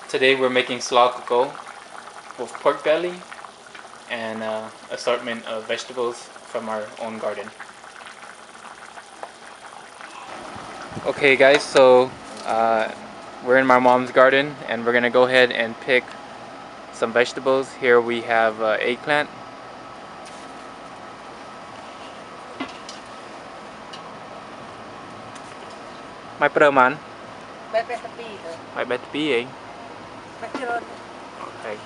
Today we're making Somlor Koko with pork belly and assortment of vegetables from our own garden. Okay guys, so we're in my mom's garden and we're gonna go ahead and pick some vegetables. Here we have eggplant. Mai pro man? Mai bet pi eh? Okay.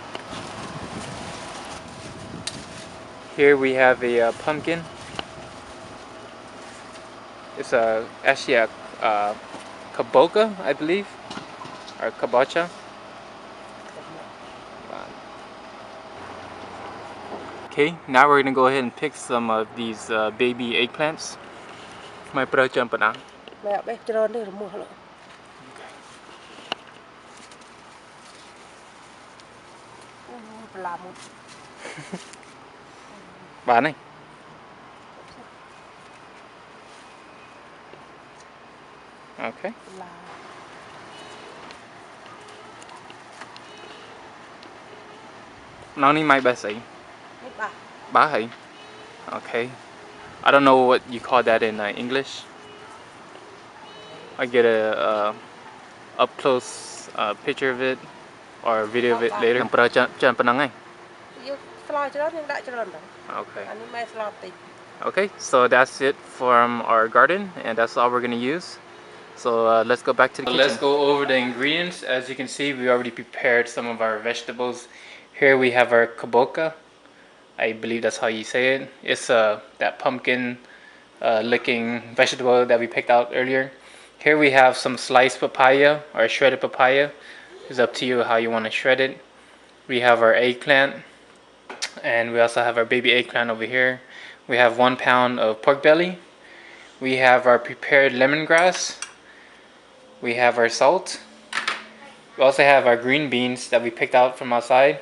Here we have a pumpkin. It's actually a Kabocha, I believe, or Kabocha. Okay, now we're gonna go ahead and pick some of these baby eggplants. My pro jump na. Bán này. Okay. Nó ní mai bà sĩ. Bá hỉ. Okay. I don't know what you call that in English. I get a up close picture of it or a video of it later. Okay. Okay, so that's it from our garden, and that's all we're gonna use. So let's go back to the kitchen. Let's go over the ingredients. As you can see, we already prepared some of our vegetables. Here we have our kabocha. I believe that's how you say it. It's that pumpkin looking vegetable that we picked out earlier. Here we have some sliced papaya or shredded papaya. It's up to you how you want to shred it. We have our eggplant, and we also have our baby eggplant over here. We have 1 pound of pork belly. We have our prepared lemongrass. We have our salt. We also have our green beans that we picked out from outside.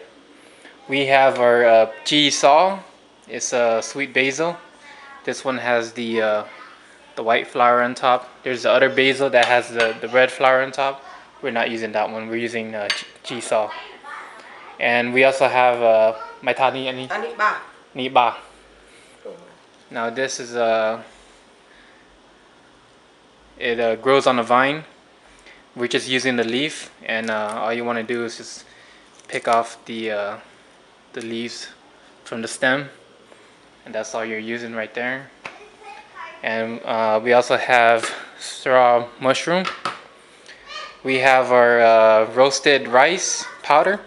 We have our cheese saw. It's a sweet basil. This one has the white flower on top. There's the other basil that has the red flower on top. We're not using that one. We're using cheese saw. And we also have my tani ani ni ba. Now this is it grows on a vine. We're just using the leaf, and all you want to do is just pick off the leaves from the stem, and that's all you're using right there. And we also have straw mushroom. We have our roasted rice powder.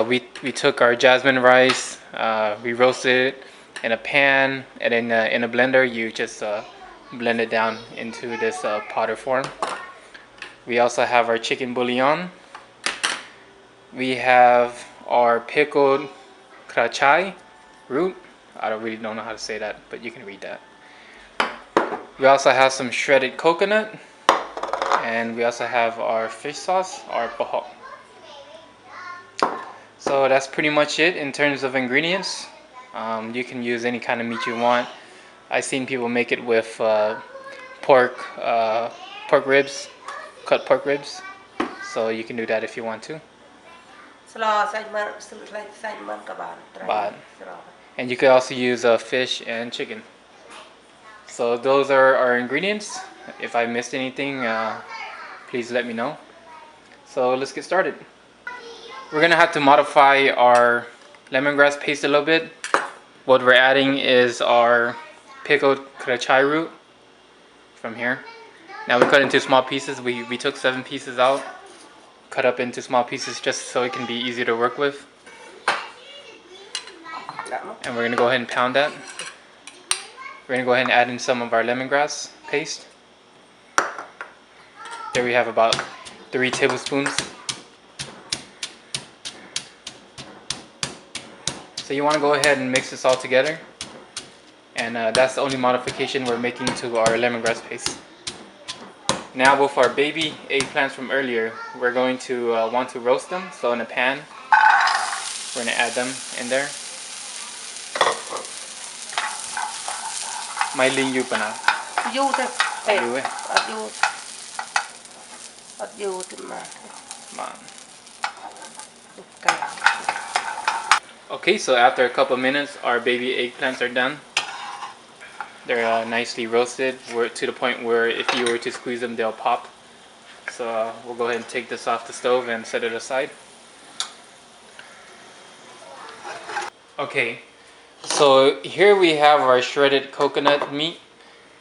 We took our jasmine rice, we roasted it in a pan, and then in a blender you just blend it down into this powder form. We also have our chicken bouillon. We have our pickled krachai root. I don't really know how to say that, but you can read that. We also have some shredded coconut, and we also have our fish sauce, our pahok. So that's pretty much it in terms of ingredients. You can use any kind of meat you want. I've seen people make it with pork ribs, cut pork ribs. So you can do that if you want to. And you can also use fish and chicken. So those are our ingredients. If I missed anything, please let me know. So let's get started. We're gonna have to modify our lemongrass paste a little bit. What we're adding is our pickled krachai root from here. Now we cut into small pieces. We took 7 pieces out, cut up into small pieces just so it can be easier to work with. And we're gonna go ahead and pound that. We're gonna go ahead and add in some of our lemongrass paste. There we have about 3 tablespoons. So you want to go ahead and mix this all together, and that's the only modification we're making to our lemongrass paste. Now with our baby eggplants from earlier, we're going to want to roast them. So in a pan, we're going to add them in there. Mai linh yu pa na? Yu thôi. Yu eh. Yu thì mà. Okay, so after a couple minutes, our baby eggplants are done. They're nicely roasted. We're to the point where if you were to squeeze them, they'll pop. So we'll go ahead and take this off the stove and set it aside. Okay, so here we have our shredded coconut meat.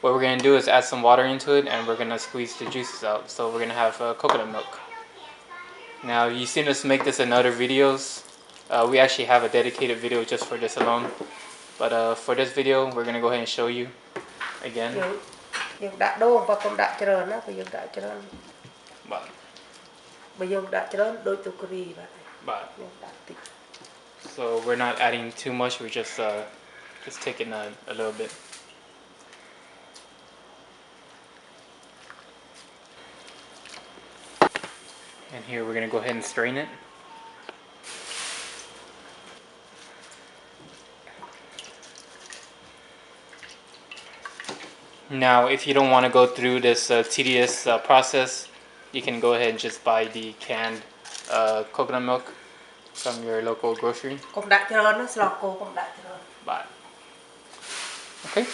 What we're going to do is add some water into it and we're going to squeeze the juices out. So we're going to have coconut milk. Now you've seen us make this in other videos. We actually have a dedicated video just for this alone. But for this video, we're going to go ahead and show you again. Nhưng đã đô và cũng đã trơn á, bây giờ đã trơn. Bây giờ đã trơn đôi tu kri vậy. So we're not adding too much. We're just taking a little bit. And here we're gonna go ahead and strain it. Now, if you don't want to go through this tedious process, you can go ahead and just buy the canned coconut milk from your local grocery. Okay,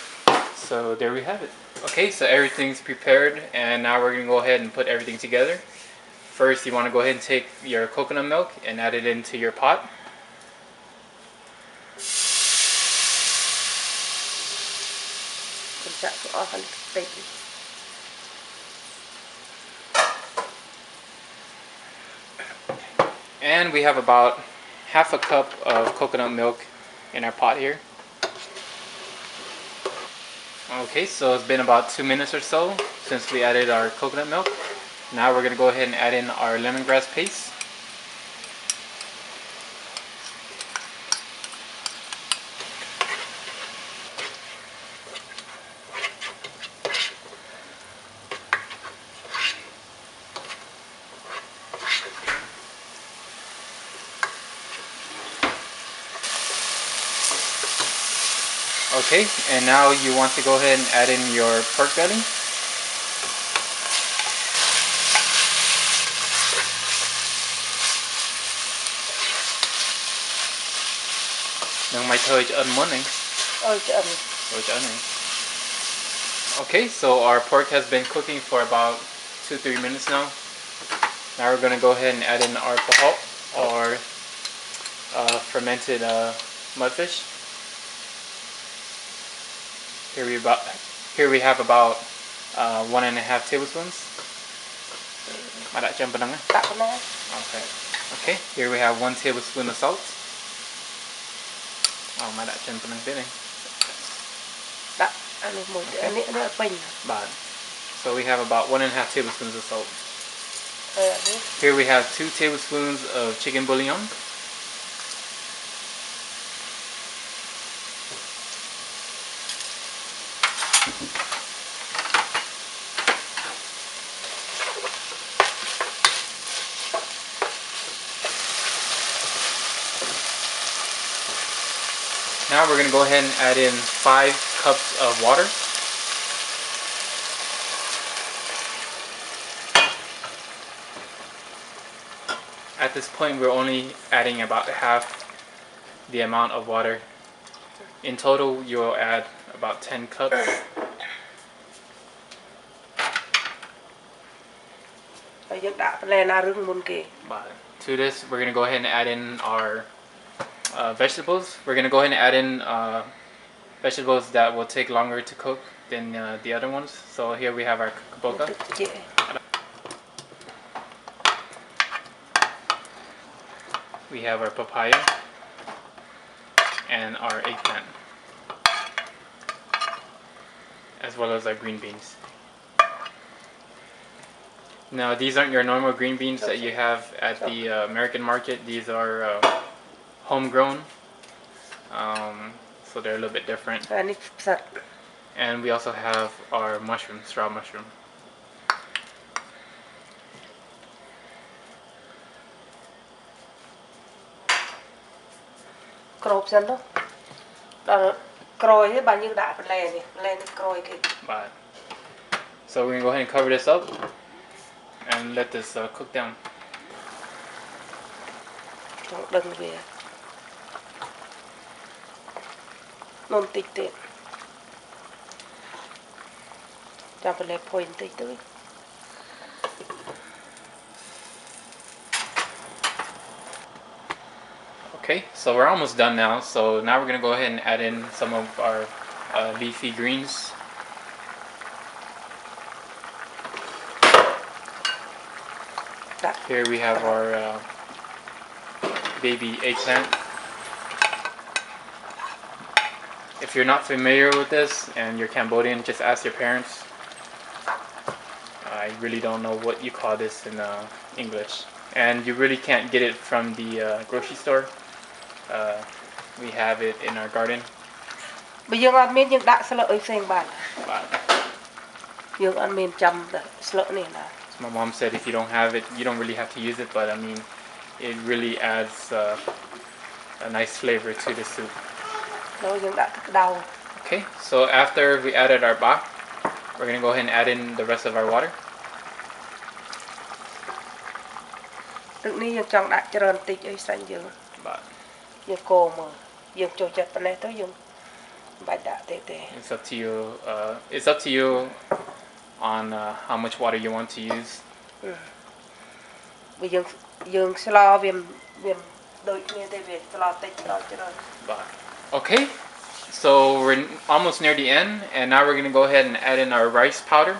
so there we have it. Okay, so everything's prepared, and now we're gonna go ahead and put everything together. First, you want to go ahead and take your coconut milk and add it into your pot. And we have about half a cup of coconut milk in our pot here. Okay, so it's been about 2 minutes or so since we added our coconut milk. Now we're going to go ahead and add in our lemongrass paste. Okay, and now you want to go ahead and add in your pork belly. Nang may thôi cho ân món này. Okay, so our pork has been cooking for about 2-3 minutes now. Now we're going to go ahead and add in our pahok, or fermented mudfish. Here we have about 1.5 tablespoons. Okay. Okay, here we have 1 tablespoon of salt. Okay. So we have about 1.5 tablespoons of salt. Here we have 2 tablespoons of chicken bouillon. Now we're going to go ahead and add in 5 cups of water. At this point, we're only adding about half the amount of water. In total, you'll add about 10 cups. To this, we're going to go ahead and add in our vegetables. We're going to go ahead and add in vegetables that will take longer to cook than the other ones. So here we have our kabocha. We have our papaya and our eggplant, as well as our green beans. Now, these aren't your normal green beans that you have at the American market. These are homegrown, so they're a little bit different. And we also have our mushroom, straw mushroom. So we're going to go ahead and cover this up and let this cook down. nôn tịch tiện cho phải lấy phôi tịch tới. Okay, so we're almost done now. So now we're gonna go ahead and add in some of our leafy greens. Here we have our baby eggplant. If you're not familiar with this and you're Cambodian, just ask your parents. I really don't know what you call this in English. And you really can't get it from the grocery store. We have it in our garden. Bây giờ ăn miên nhưng đã sợ xem bạn. Nhưng ăn miên chăm sợ này là. My mom said if you don't have it, you don't really have to use it, but I mean, it really adds a nice flavor to the soup. Okay, so after we added our bach, we're going to go ahead and add in the rest of our water. It's up to you. It's up to you on how much water you want to use. Okay, so we're almost near the end, and now we're going to go ahead and add in our rice powder.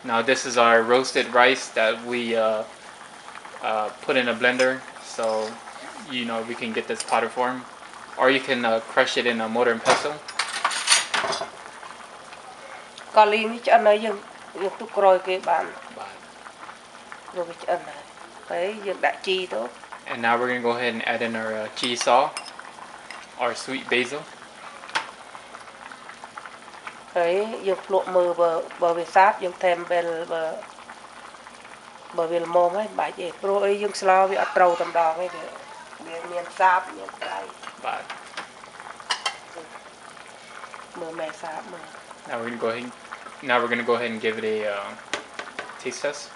Now this is our roasted rice that we put in a blender, so you know we can get this powder form, or you can crush it in a mortar and pestle. And now we're going to go ahead and add in our cheese saw, our sweet basil. Now we're going to go ahead and give it a taste test.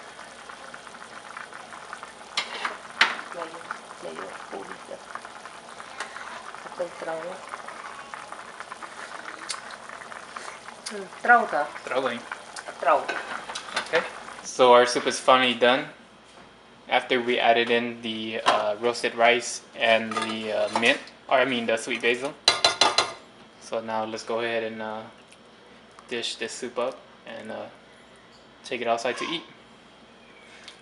Okay, so our soup is finally done after we added in the roasted rice and the mint, or I mean the sweet basil. So now let's go ahead and dish this soup up and take it outside to eat.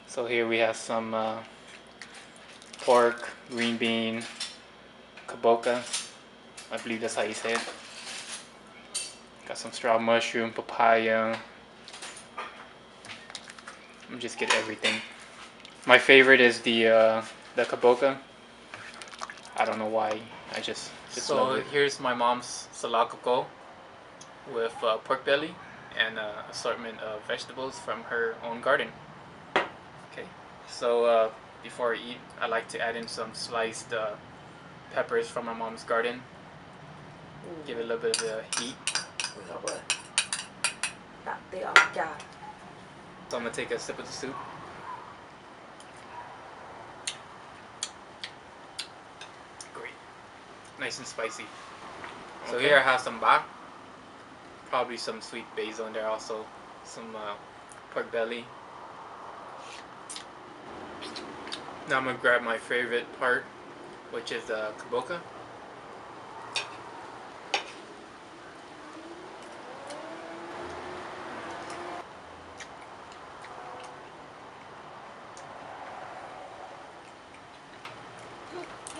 So here we have some pork, green bean, Kabocha, I believe that's how you say it. Got some straw mushroom, papaya. Let me just get everything. My favorite is the Kabocha. I don't know why. I just love it. So here's my mom's Somlor Koko with pork belly and an assortment of vegetables from her own garden. Okay, so before I eat, I like to add in some sliced peppers from my mom's garden. Give it a little bit of heat. So I'm gonna take a sip of the soup. Great, nice and spicy. So here I have some bach, probably some sweet basil in there also, some pork belly. Now I'm gonna grab my favorite part, which is Kabocha.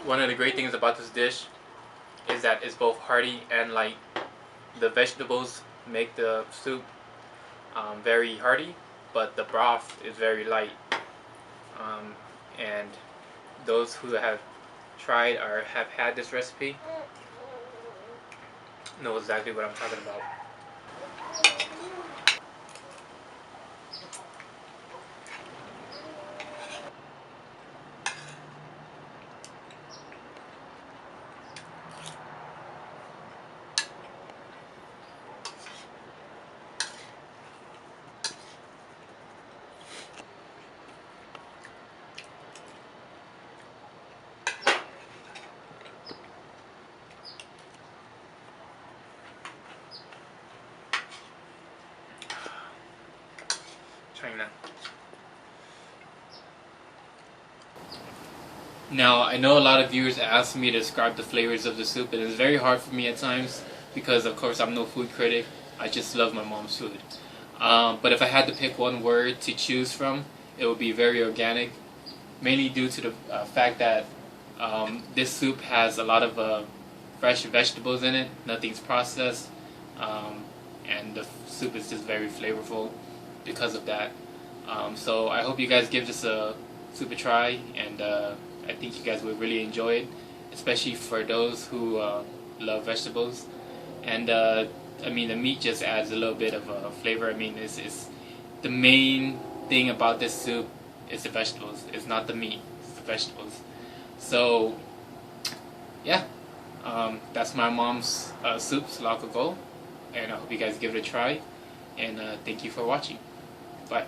One of the great things about this dish is that it's both hearty and light. The vegetables make the soup very hearty, but the broth is very light. And those who have tried or have had this recipe know exactly what I'm talking about. Now, I know a lot of viewers ask me to describe the flavors of the soup, and it's very hard for me at times because, of course, I'm no food critic. I just love my mom's food. But if I had to pick one word to choose from, it would be very organic, mainly due to the fact that this soup has a lot of fresh vegetables in it. Nothing's processed, and the soup is just very flavorful because of that. So I hope you guys give this soup a try, and I think you guys will really enjoy it, especially for those who love vegetables. And I mean, the meat just adds a little bit of flavor. I mean, it's the main thing about this soup is the vegetables. It's not the meat, it's the vegetables. So yeah, that's my mom's soup, Somlor Koko, and I hope you guys give it a try, and thank you for watching. Bye.